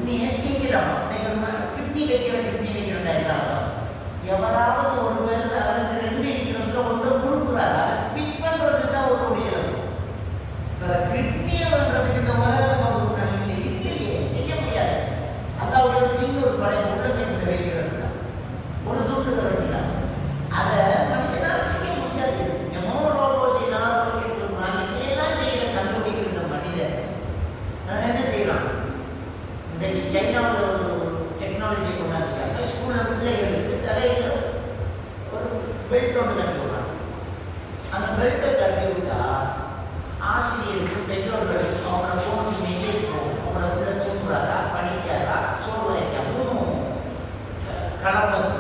கிட்னியை சீக்கிரம் கிட்னி வைக்கிறதா இருந்தாலும் எவராவது ஒரு பேர் அவருக்கு 2 இருக்கிறதுல ஒன்று கொடுக்குறாரு. அதை பிக் பண்ணுறதுக்கு தான் ஒரு முடியல. கிட்னியை பண்ணுறதுக்கு இந்த உலகத்தை கொடுக்குறாங்க இல்லையே, செய்ய முடியாது. அதாவது சின்ன ஒரு படை உள்ளத்தை வைக்கிறது தான் ஒரு துண்டு கருத்தினார். அதை மனுஷனால் செய்ய முடியாது. எமோ ரோபோ செய்யலாம், எல்லாம் செய்யற கண்டுபிடிக்கிற இந்த மனிதன் என்ன செய்யலாம்? இன்றைக்கு சைனாவில் ஒரு டெக்னாலஜி கொண்டாந்துருக்காங்க. ஸ்கூலில் பிள்ளை எடுத்து தலையில் ஒரு பெல்ட் ஒன்று கட்டி விடுறாங்க. அந்த பெல்ட்டை கட்டி விட்டா ஆசிரியருக்கு பெற்றோர்களுக்கு அவங்களோட ஃபோனுக்கு மெசேஜ் போகும். அவங்களோட பிள்ளை தூங்குறாரா, படிக்காரா, சோறு வைக்க மூணும் கலப்பது